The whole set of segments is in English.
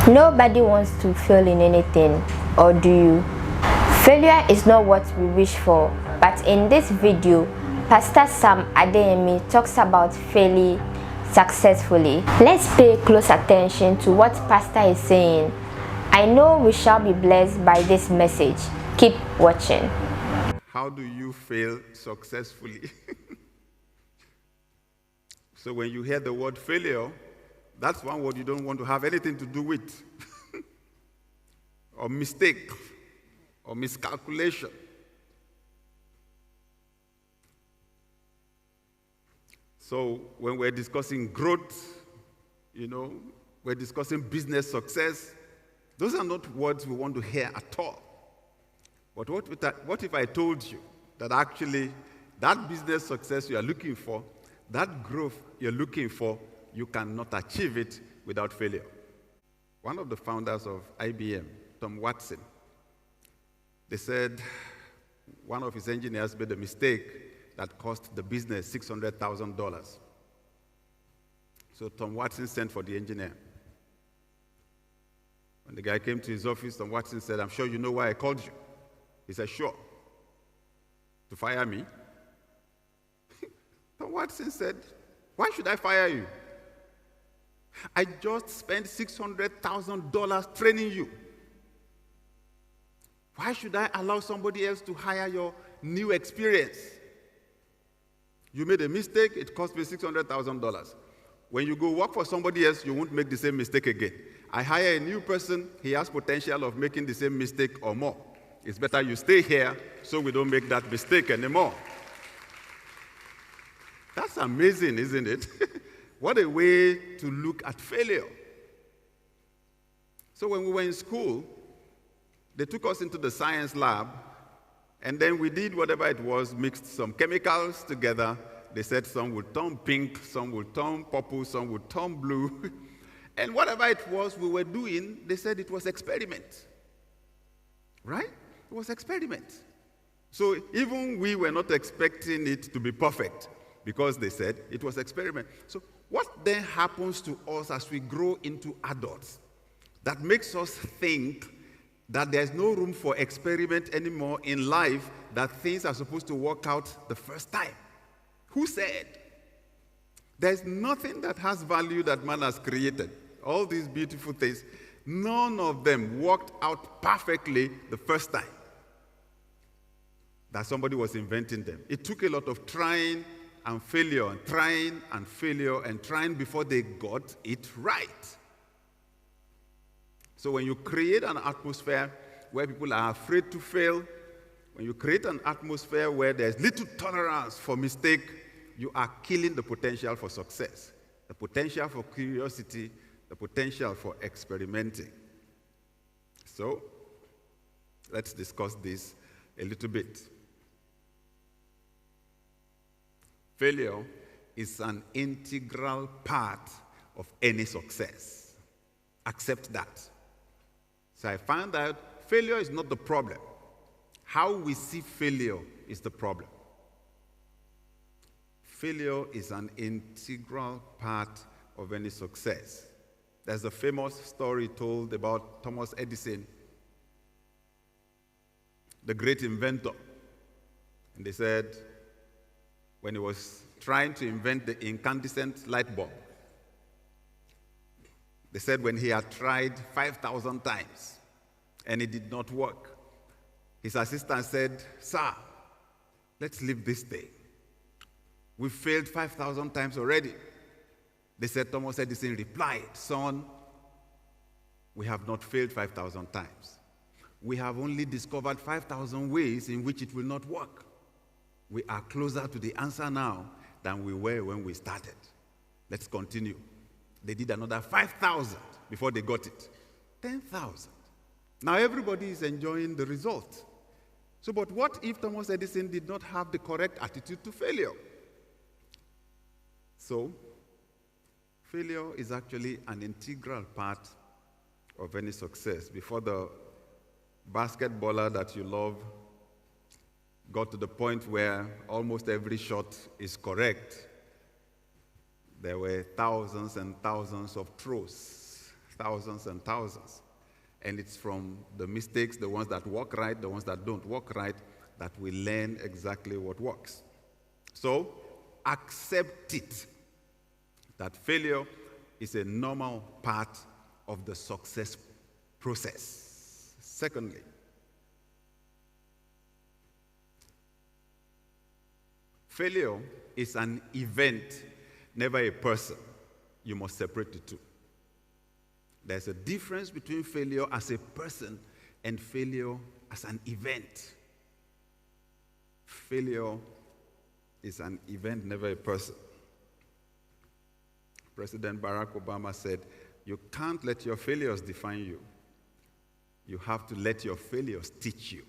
Nobody wants to fail in anything, or do you? Failure is not what we wish for, but in this video, Pastor Sam Adeyemi talks about failing successfully. Let's pay close attention to what Pastor is saying. I know we shall be blessed by this message. Keep watching. How do you fail successfully? So when you hear the word failure, that's one word you don't want to have anything to do with. Or mistake, or miscalculation. So when we're discussing growth, we're discussing business success, those are not words we want to hear at all. But what if I told you that actually that business success you are looking for, that growth you're looking for, you cannot achieve it without failure? One of the founders of IBM, Tom Watson, they said one of his engineers made a mistake that cost the business $600,000. So Tom Watson sent for the engineer. When the guy came to his office, Tom Watson said, "I'm sure you know why I called you." He said, "Sure." "To fire me?" Tom Watson said, "Why should I fire you? I just spent $600,000 training you. Why should I allow somebody else to hire your new experience? You made a mistake, it cost me $600,000. When you go work for somebody else, you won't make the same mistake again. I hire a new person, he has potential of making the same mistake or more. It's better you stay here so we don't make that mistake anymore." That's amazing, isn't it? What a way to look at failure. So when we were in school, they took us into the science lab, and then we did whatever it was, mixed some chemicals together. They said some would turn pink, some would turn purple, some would turn blue. And whatever it was we were doing, they said it was experiment. Right? It was experiment. So even we were not expecting it to be perfect because they said it was experiment. So what then happens to us as we grow into adults that makes us think that there's no room for experiment anymore in life, that things are supposed to work out the first time? Who said? There's nothing that has value that man has created. All these beautiful things, none of them worked out perfectly the first time that somebody was inventing them. It took a lot of trying and failure, and trying and failure, and trying before they got it right. So when you create an atmosphere where people are afraid to fail, when you create an atmosphere where there's little tolerance for mistake, you are killing the potential for success, the potential for curiosity, the potential for experimenting. So let's discuss this a little bit. Failure is an integral part of any success. Accept that. So I found out failure is not the problem. How we see failure is the problem. Failure is an integral part of any success. There's a famous story told about Thomas Edison, the great inventor. And they said, when he was trying to invent the incandescent light bulb, they said when he had tried 5,000 times and it did not work, his assistant said, "Sir, let's leave this thing. We've failed 5,000 times already." They said, Thomas Edison replied, "Son, we have not failed 5,000 times. We have only discovered 5,000 ways in which it will not work. We are closer to the answer now than we were when we started. Let's continue." They did another 5,000 before they got it. 10,000. Now everybody is enjoying the result. So, but what if Thomas Edison did not have the correct attitude to failure? So, failure is actually an integral part of any success. Before the basketballer that you love got to the point where almost every shot is correct, there were thousands and thousands of throws, thousands and thousands. And it's from the mistakes, the ones that work right, the ones that don't work right, that we learn exactly what works. So, accept it, that failure is a normal part of the success process. Secondly, failure is an event, never a person. You must separate the two. There's a difference between failure as a person and failure as an event. Failure is an event, never a person. President Barack Obama said, "You can't let your failures define you. You have to let your failures teach you."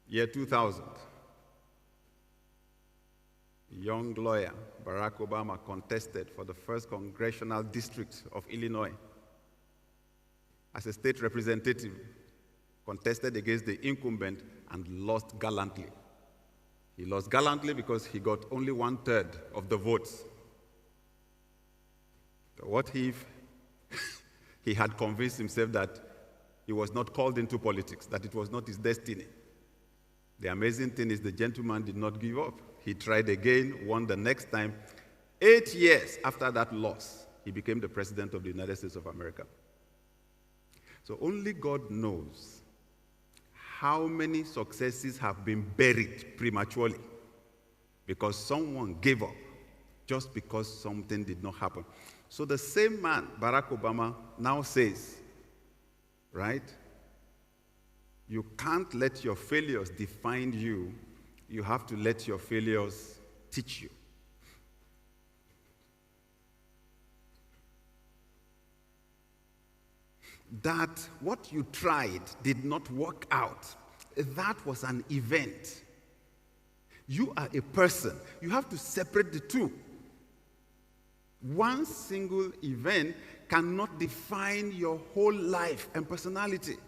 Year 2000. Young lawyer Barack Obama contested for the 1st Congressional District of Illinois. As a state representative, contested against the incumbent and lost gallantly. He lost gallantly because he got only 1/3 of the votes. What if he had convinced himself that he was not called into politics, that it was not his destiny? The amazing thing is the gentleman did not give up. He tried again, won the next time. 8 years after that loss, he became the President of the United States of America. So only God knows how many successes have been buried prematurely because someone gave up just because something did not happen. So the same man, Barack Obama, now says, right? You can't let your failures define you. You have to let your failures teach you. That what you tried did not work out. That was an event. You are a person. You have to separate the two. One single event cannot define your whole life and personality.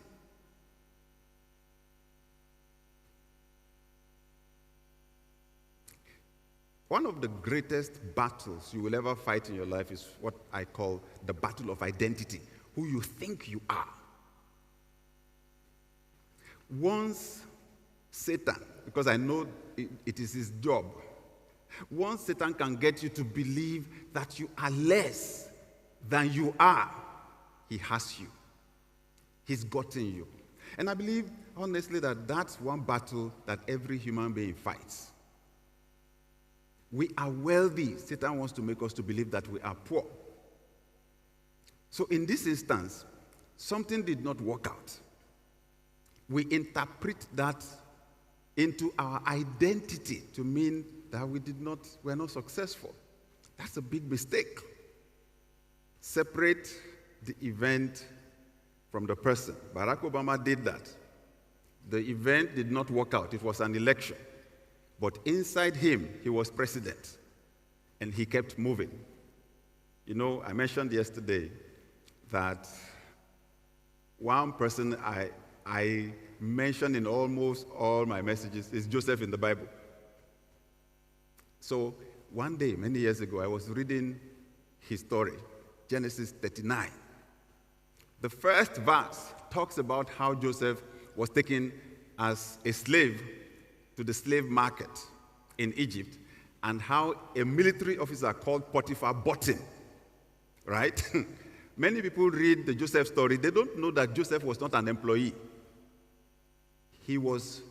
One of the greatest battles you will ever fight in your life is what I call the battle of identity, who you think you are. Once Satan, because I know it is his job, once Satan can get you to believe that you are less than you are, he has you. He's gotten you. And I believe, honestly, that that's one battle that every human being fights. We are wealthy. Satan wants to make us to believe that we are poor. So in this instance, something did not work out. We interpret that into our identity to mean that we're not successful. That's a big mistake. Separate the event from the person. Barack Obama did that. The event did not work out. It was an election. But inside him, he was president, and he kept moving. You know, I mentioned yesterday that one person I mentioned in almost all my messages is Joseph in the Bible. So one day, many years ago, I was reading his story, Genesis 39. The first verse talks about how Joseph was taken as a slave to the slave market in Egypt, and how a military officer called Potiphar bought him, right? Many people read the Joseph story. They don't know that Joseph was not an employee. He was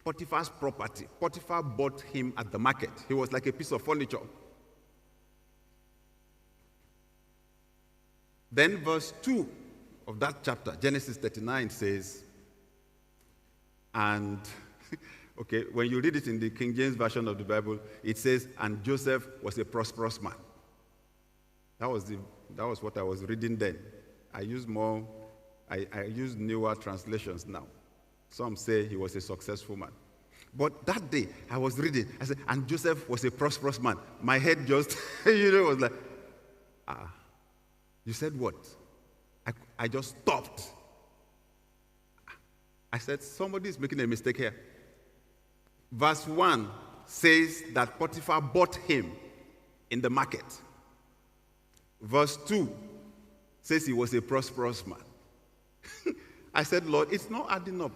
Potiphar's property. Potiphar bought him at the market. He was like a piece of furniture. Then verse 2 of that chapter, Genesis 39, says, and okay, when you read it in the King James Version of the Bible, it says, and Joseph was a prosperous man. That was what I was reading then. I use newer translations now. Some say he was a successful man. But that day, I was reading, I said, and Joseph was a prosperous man. My head just, was like, you said what? I just stopped. I said, somebody is making a mistake here. Verse 1 says that Potiphar bought him in the market. Verse 2 says he was a prosperous man. I said, Lord, it's not adding up.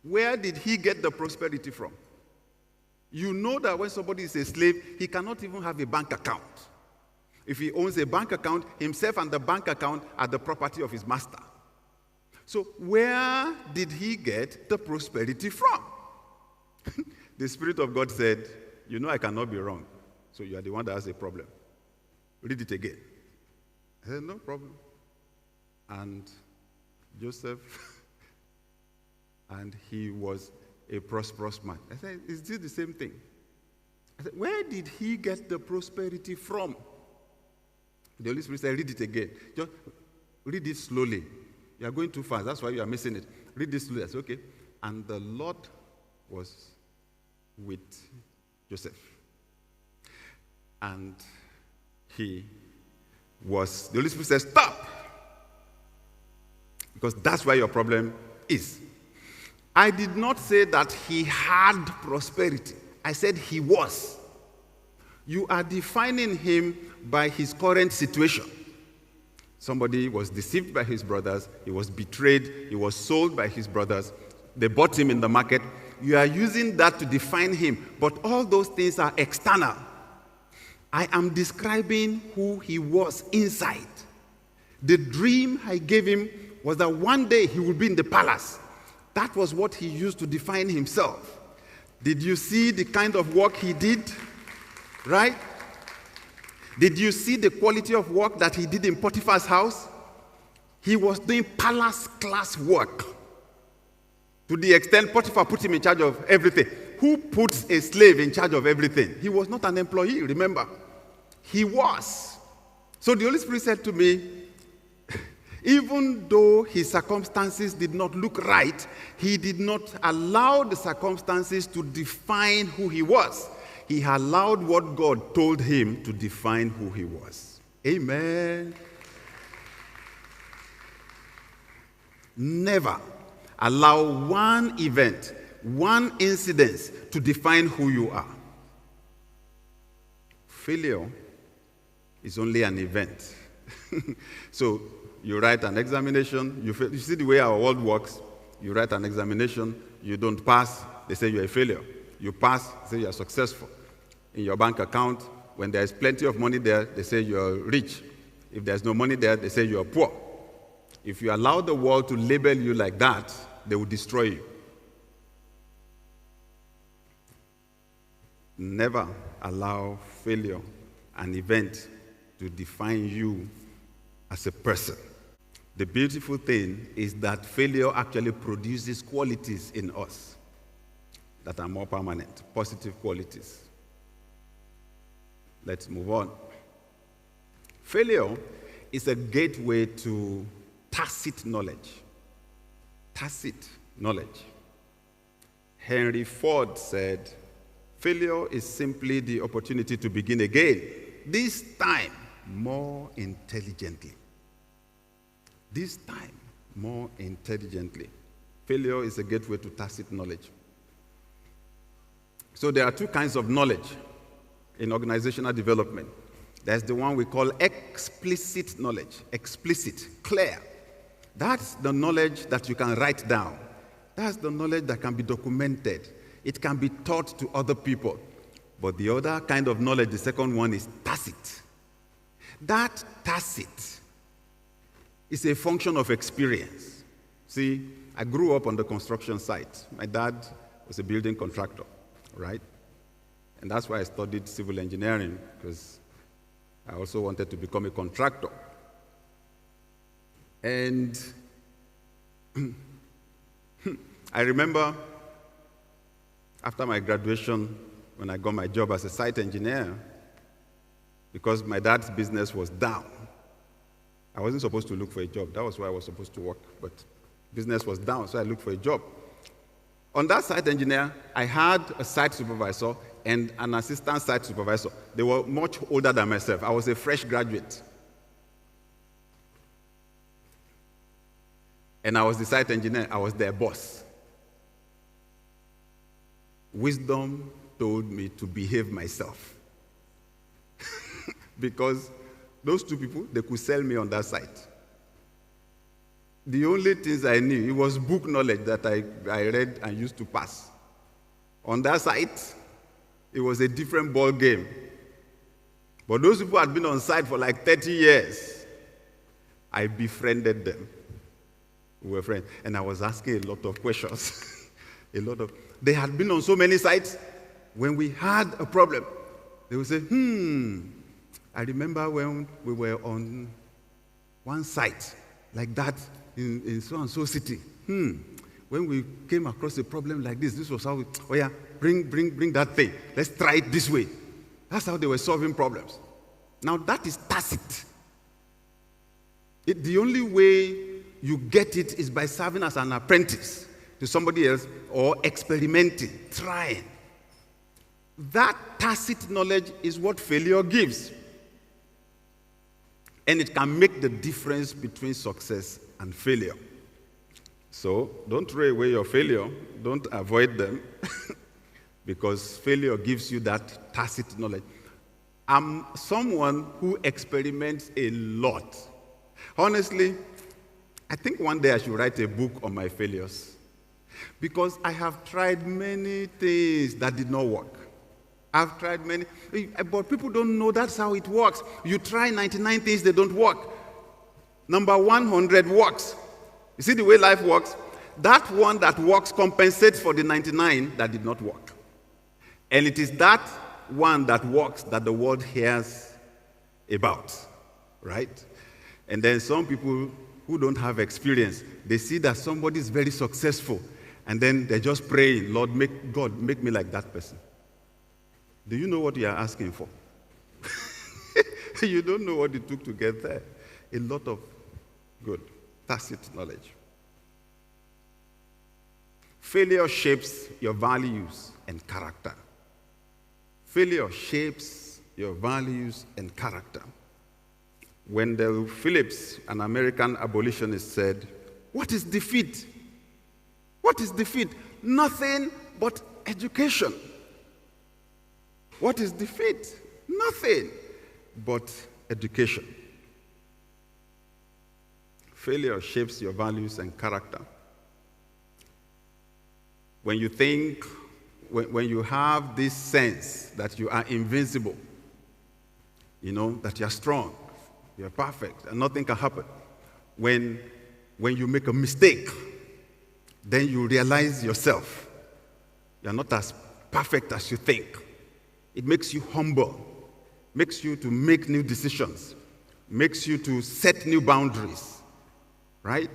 Where did he get the prosperity from? You know that when somebody is a slave, he cannot even have a bank account. If he owns a bank account, himself and the bank account are the property of his master. So where did he get the prosperity from? The Spirit of God said, you know I cannot be wrong, so you are the one that has a problem. Read it again. I said, no problem. And Joseph, and he was a prosperous man. I said, is this the same thing? I said, where did he get the prosperity from? The Holy Spirit said, read it again. Just read it slowly. You are going too fast. That's why you are missing it. Read this slowly. I said, okay. And the Lord was with Joseph. And he was, the Holy Spirit said, stop. Because that's where your problem is. I did not say that he had prosperity. I said he was. You are defining him by his current situation. Somebody was deceived by his brothers. He was betrayed. He was sold by his brothers. They bought him in the market. You are using that to define him. But all those things are external. I am describing who he was inside. The dream I gave him was that one day he would be in the palace. That was what he used to define himself. Did you see the kind of work he did? Right? Did you see the quality of work that he did in Potiphar's house? He was doing palace class work. To the extent Potiphar put him in charge of everything. Who puts a slave in charge of everything? He was not an employee, remember. He was. So the Holy Spirit said to me, even though his circumstances did not look right, he did not allow the circumstances to define who he was. He allowed what God told him to define who he was. Amen. Never allow one event, one incident to define who you are. Failure is only an event. So you write an examination, you fail. You see the way our world works. You write an examination, you don't pass, they say you're a failure. You pass, they say you're successful. In your bank account, when there's plenty of money there, they say you're rich. If there's no money there, they say you're poor. If you allow the world to label you like that, they will destroy you. Never allow failure, an event, to define you as a person. The beautiful thing is that failure actually produces qualities in us that are more permanent, positive qualities. Let's move on. Failure is a gateway to tacit knowledge. Tacit knowledge. Henry Ford said, failure is simply the opportunity to begin again, this time more intelligently. This time more intelligently. Failure is a gateway to tacit knowledge. So there are two kinds of knowledge in organizational development. There's the one we call explicit knowledge. Explicit, clear. That's the knowledge that you can write down. That's the knowledge that can be documented. It can be taught to other people. But the other kind of knowledge, the second one, is tacit. That tacit is a function of experience. See, I grew up on the construction site. My dad was a building contractor, right? And that's why I studied civil engineering, because I also wanted to become a contractor. And I remember after my graduation, when I got my job as a site engineer, because my dad's business was down. I wasn't supposed to look for a job. That was where I was supposed to work, but business was down, so I looked for a job. On that site engineer, I had a site supervisor and an assistant site supervisor. They were much older than myself. I was a fresh graduate. And I was the site engineer. I was their boss. Wisdom told me to behave myself. Because those two people, they could sell me on that site. The only things I knew, it was book knowledge that I read and used to pass. On that site, it was a different ball game. But those people had been on site for like 30 years. I befriended them. We were friends. And I was asking a lot of questions. They had been on so many sites. When we had a problem, they would say, I remember when we were on one site like that in so-and-so city. When we came across a problem like this was how we, bring that thing. Let's try it this way. That's how they were solving problems. Now that is tacit. The only way you get it is by serving as an apprentice to somebody else or experimenting, trying. That tacit knowledge is what failure gives. And it can make the difference between success and failure. So don't throw away your failure. Don't avoid them. Because failure gives you that tacit knowledge. I'm someone who experiments a lot. Honestly, I think one day I should write a book on my failures. Because I have tried many things that did not work. I've tried many, but people don't know that's how it works. You try 99 things, they don't work. Number 100 works. You see the way life works? That one that works compensates for the 99 that did not work. And it is that one that works that the world hears about, right? And then some people who don't have experience, they see that somebody is very successful, and then they're just praying, Lord, make me like that person. Do you know what you are asking for? You don't know what it took to get there. A lot of good, tacit knowledge. Failure shapes your values and character. Failure shapes your values and character. Wendell Phillips, an American abolitionist, said, "What is defeat? What is defeat? Nothing but education." What is defeat? Nothing but education. Failure shapes your values and character. When you think, when you have this sense that you are invincible, that you are strong, you are perfect, and nothing can happen. When you make a mistake, then you realize yourself. You are not as perfect as you think. It makes you humble, makes you to make new decisions, makes you to set new boundaries, right?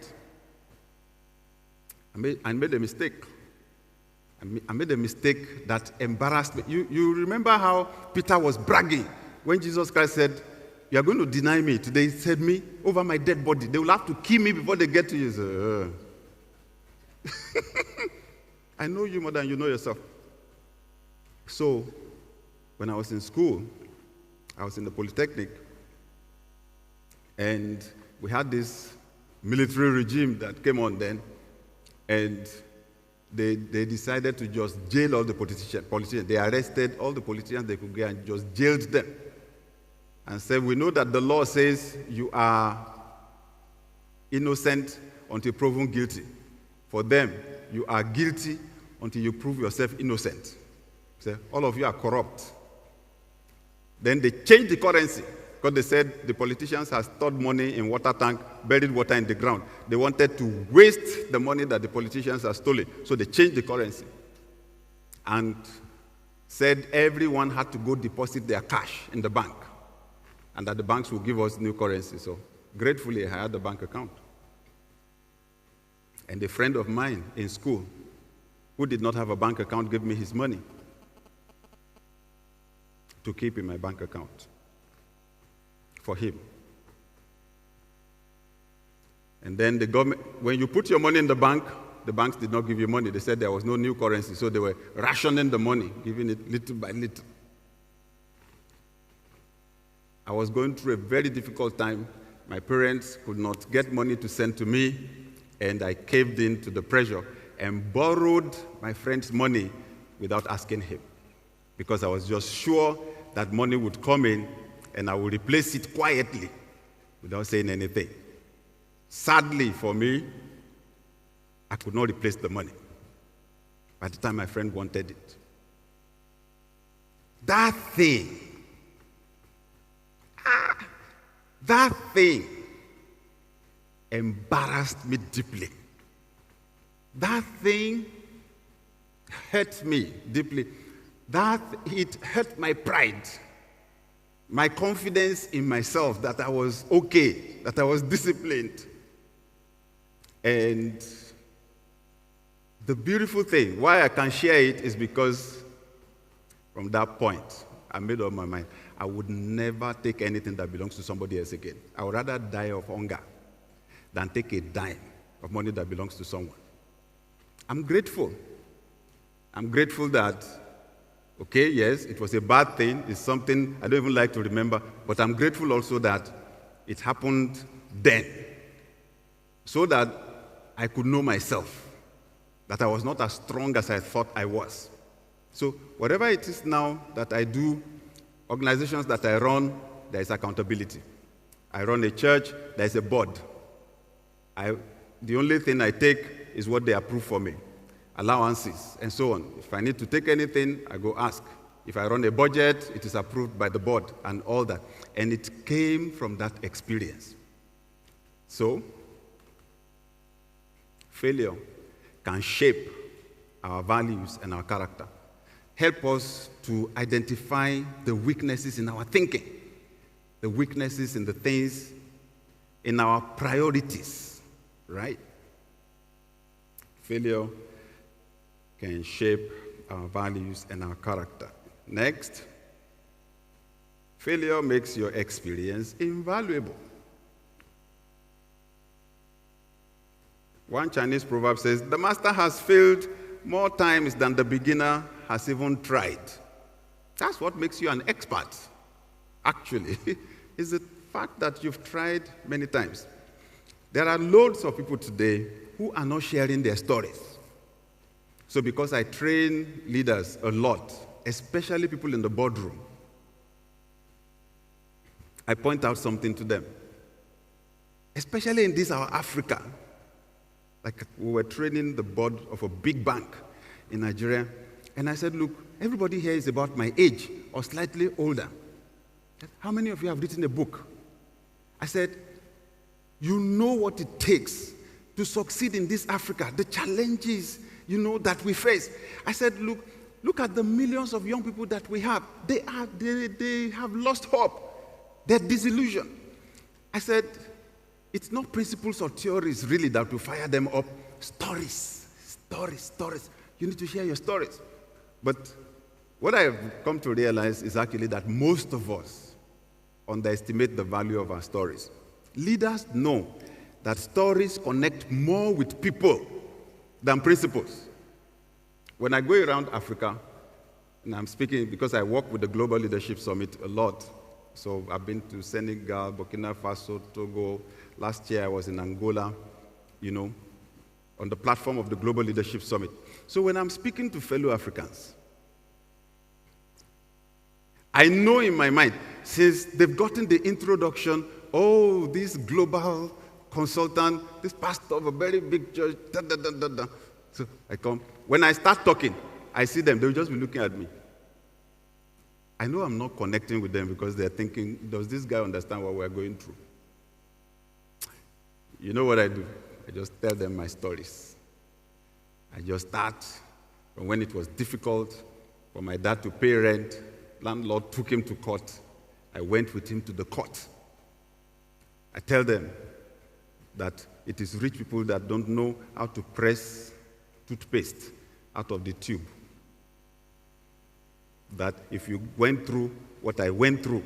I made a mistake. I made a mistake that embarrassed me. You remember how Peter was bragging when Jesus Christ said, "You are going to deny me today." He said, "Me over my dead body. They will have to kill me before they get to you." I know you more than you know yourself. So, when I was in school, I was in the Polytechnic, and we had this military regime that came on then, and they decided to just jail all the politicians. They arrested all the politicians they could get and just jailed them. And said, "We know that the law says you are innocent until proven guilty. For them, you are guilty until you prove yourself innocent. So all of you are corrupt." Then they changed the currency because they said the politicians had stored money in water tank, buried water in the ground. They wanted to waste the money that the politicians had stolen. So they changed the currency and said everyone had to go deposit their cash in the bank and that the banks will give us new currency. So gratefully, I had a bank account. And a friend of mine in school who did not have a bank account gave me his money to keep in my bank account for him. And then the government, when you put your money in the banks did not give you money. They said there was no new currency, so they were rationing the money, giving it little by little. I was going through a very difficult time. My parents could not get money to send to me, and I caved in to the pressure and borrowed my friend's money without asking him, because I was just sure that money would come in and I would replace it quietly without saying anything. Sadly for me, I could not replace the money by the time my friend wanted it. That thing embarrassed me deeply. That thing hurt me deeply. It hurt my pride, my confidence in myself that I was okay, that I was disciplined. And the beautiful thing, why I can share it, is because from that point, I made up my mind. I would never take anything that belongs to somebody else again. I would rather die of hunger than take a dime of money that belongs to someone. I'm grateful. I'm grateful that, okay, yes, it was a bad thing. It's something I don't even like to remember. But I'm grateful also that it happened then, so that I could know myself, that I was not as strong as I thought I was. So whatever it is now that I do, organizations that I run, there is accountability. I run a church, there is a board. The only thing I take is what they approve for me, allowances, and so on. If I need to take anything, I go ask. If I run a budget, it is approved by the board and all that. And it came from that experience. So, failure can shape our values and our character. Help us to identify the weaknesses in our thinking, the weaknesses in the things, in our priorities, right? Failure can shape our values and our character. Next, failure makes your experience invaluable. One Chinese proverb says, "The master has failed more times than the beginner has even tried." That's what makes you an expert, actually, is the fact that you've tried many times. There are loads of people today who are not sharing their stories. So because I train leaders a lot, especially people in the boardroom, I point out something to them. Especially in this, our Africa. Like we were training the board of a big bank in Nigeria, and I said, look, everybody here is about my age or slightly older. How many of you have written a book? I said, you know what it takes to succeed in this Africa, the challenges, that we face. I said, look at the millions of young people that we have. They have lost hope. They're disillusioned. I said, it's not principles or theories really that will fire them up. Stories. You need to share your stories. But what I have come to realize is actually that most of us underestimate the value of our stories. Leaders know that stories connect more with people than principles. When I go around Africa, and I'm speaking because I work with the Global Leadership Summit a lot. So I've been to Senegal, Burkina Faso, Togo. Last year I was in Angola, on the platform of the Global Leadership Summit. So when I'm speaking to fellow Africans, I know in my mind, since they've gotten the introduction, this global consultant, this pastor of a very big church, So I come. When I start talking, I see them, they'll just be looking at me. I know I'm not connecting with them because they're thinking, does this guy understand what we're going through? You know what I do? I just tell them my stories. I just start from when it was difficult for my dad to pay rent. Landlord took him to court. I went with him to the court. I tell them that it is rich people that don't know how to press toothpaste out of the tube. That if you went through what I went through,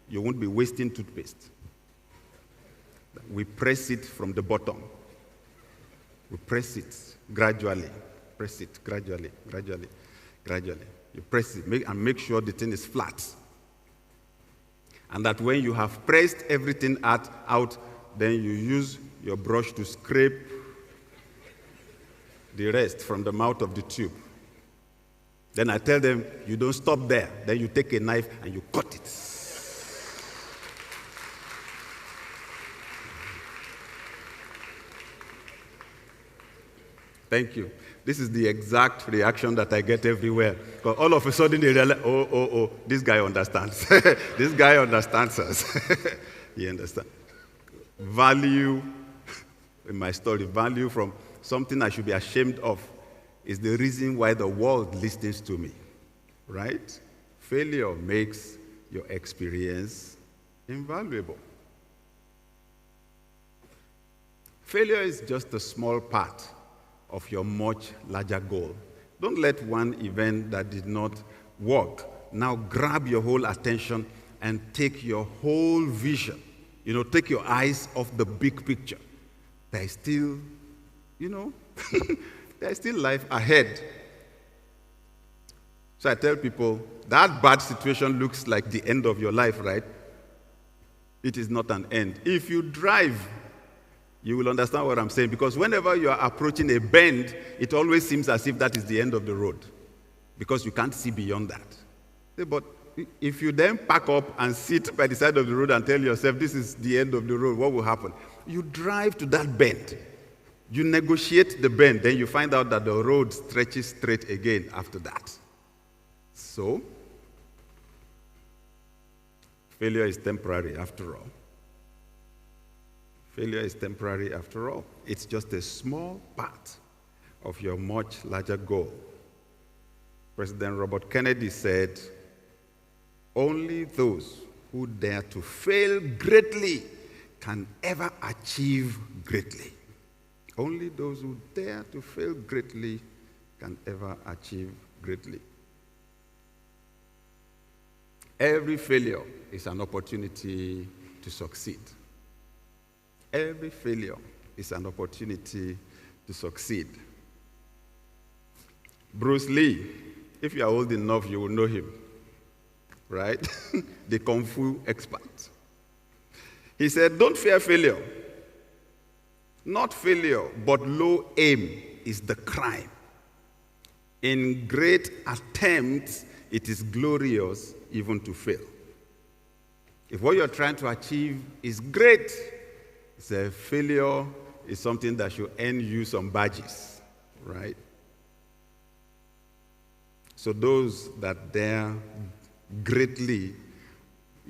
you won't be wasting toothpaste. We press it from the bottom. We press it gradually. Press it gradually. You press it and make sure the thing is flat. And that when you have pressed everything out, then you use your brush to scrape the rest from the mouth of the tube. Then I tell them, you don't stop there. Then you take a knife and you cut it. Thank you. This is the exact reaction that I get everywhere. Because all of a sudden they realize, oh, this guy understands. This guy understands us. He understands. Value, in my story, value from something I should be ashamed of is the reason why the world listens to me, right? Failure makes your experience invaluable. Failure is just a small part of your much larger goal. Don't let one event that did not work now grab your whole attention and take your whole vision. Take your eyes off the big picture. There is still, there's still life ahead. So I tell people, that bad situation looks like the end of your life, right? It is not an end. If you drive, you will understand what I'm saying, because whenever you are approaching a bend, it always seems as if that is the end of the road, because you can't see beyond that. But if you then pack up and sit by the side of the road and tell yourself, this is the end of the road, what will happen? You drive to that bend. You negotiate the bend, then you find out that the road stretches straight again after that. So, failure is temporary after all. Failure is temporary after all. It's just a small part of your much larger goal. President Robert Kennedy said, only those who dare to fail greatly can ever achieve greatly. Only those who dare to fail greatly can ever achieve greatly. Every failure is an opportunity to succeed. Every failure is an opportunity to succeed. Bruce Lee, if you are old enough, you will know him, right? The Kung Fu expert. He said, don't fear failure. Not failure, but low aim is the crime. In great attempts, it is glorious even to fail. If what you're trying to achieve is great, it's a failure is something that should earn you some badges, right? So those that dare greatly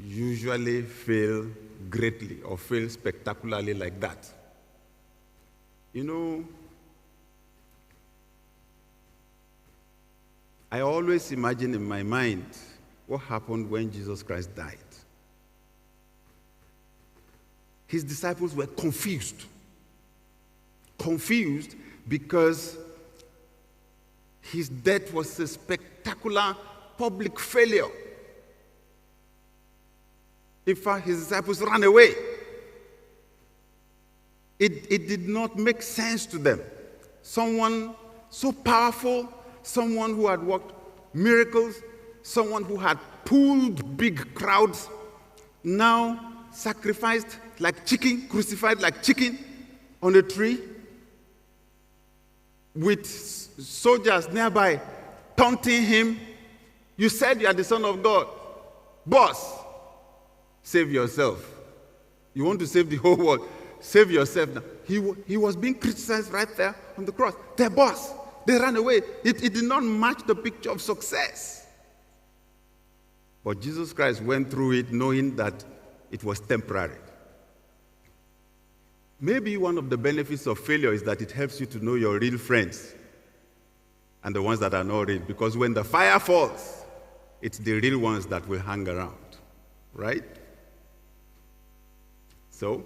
usually fail greatly or fail spectacularly like that. I always imagine in my mind what happened when Jesus Christ died. His disciples were confused. Confused because his death was a spectacular public failure. In fact, his disciples ran away. It did not make sense to them. Someone so powerful, someone who had worked miracles, someone who had pulled big crowds, now sacrificed like chicken, crucified like chicken on a tree, with soldiers nearby taunting him. You said you are the Son of God. Boss, save yourself. You want to save the whole world. Save yourself now. He was being criticized right there on the cross. Their boss, they ran away. It did not match the picture of success. But Jesus Christ went through it knowing that it was temporary. Maybe one of the benefits of failure is that it helps you to know your real friends and the ones that are not real. Because when the fire falls, it's the real ones that will hang around, right? So,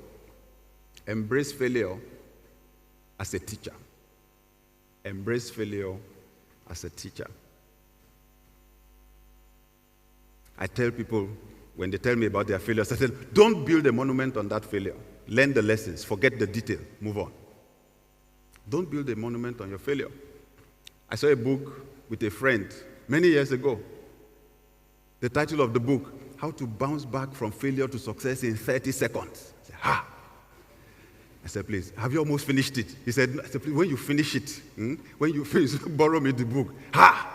embrace failure as a teacher. Embrace failure as a teacher. I tell people, when they tell me about their failures, I tell them, don't build a monument on that failure. Learn the lessons, forget the detail, move on. Don't build a monument on your failure. I saw a book with a friend many years ago. The title of the book, How to Bounce Back from Failure to Success in 30 Seconds. I said, ha! I said, please, have you almost finished it? He said, please, when you finish it, when you finish, borrow me the book. Ha!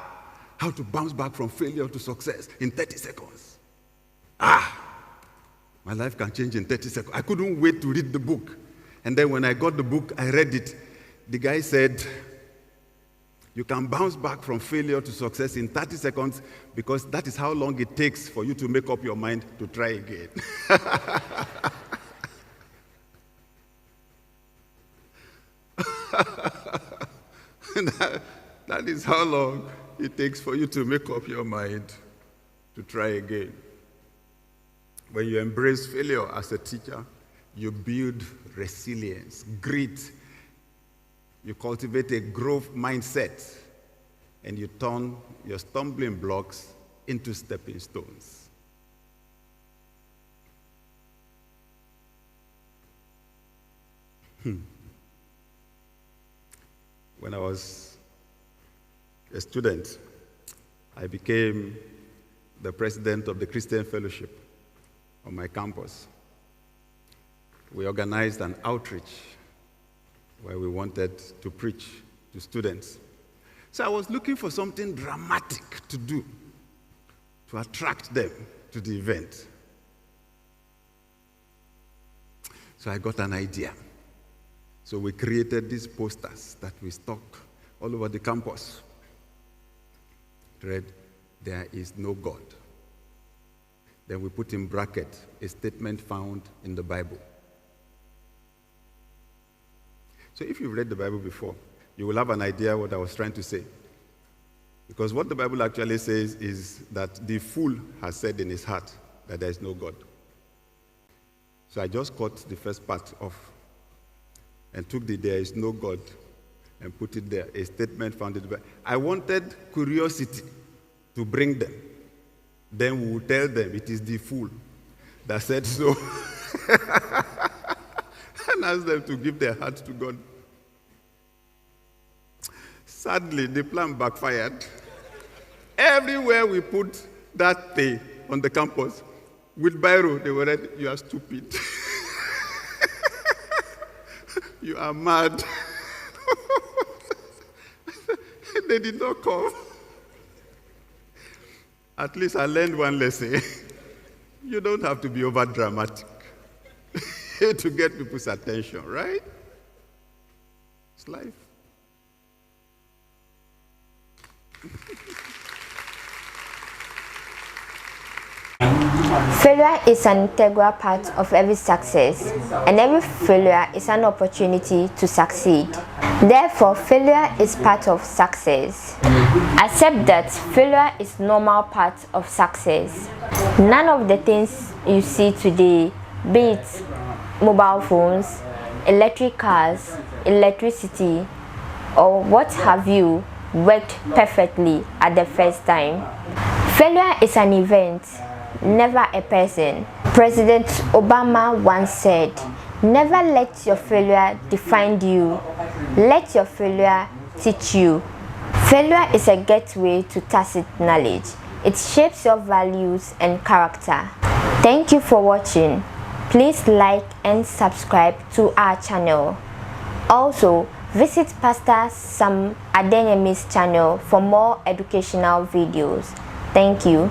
How to bounce back from failure to success in 30 seconds. My life can change in 30 seconds. I couldn't wait to read the book. And then when I got the book, I read it. The guy said, you can bounce back from failure to success in 30 seconds because that is how long it takes for you to make up your mind to try again. That is how long it takes for you to make up your mind to try again. When you embrace failure as a teacher, you build resilience, grit. You cultivate a growth mindset, and you turn your stumbling blocks into stepping stones. When I was a student, I became the president of the Christian Fellowship on my campus. We organized an outreach where we wanted to preach to students. So I was looking for something dramatic to do to attract them to the event. So I got an idea. So we created these posters that we stuck all over the campus. It read, "There is no God." Then we put in bracket a statement found in the Bible. So if you've read the Bible before, you will have an idea what I was trying to say. Because what the Bible actually says is that the fool has said in his heart that there is no God. So I just cut the first part off and took the "there is no God" and put it there, a statement found in the Bible. I wanted curiosity to bring them. Then we will tell them it is the fool that said so. And ask them to give their hearts to God. Sadly, the plan backfired. Everywhere we put that thing on the campus, with biro, they were ready, "You are stupid." "You are mad." They did not come. At least I learned one lesson. You don't have to be over dramatic to get people's attention, right? It's life. Failure is an integral part of every success, and every failure is an opportunity to succeed. Therefore, failure is part of success. Accept that failure is normal part of success. None of the things you see today, be it mobile phones, electric cars, electricity, or what have you, worked perfectly at the first time. Failure is an event, never a person. President Obama once said, "Never let your failure define you. Let your failure teach you." Failure is a gateway to tacit knowledge. It shapes your values and character. Thank you for watching. Please like and subscribe to our channel. Also, visit Pastor Sam Adeyemi's channel for more educational videos. Thank you.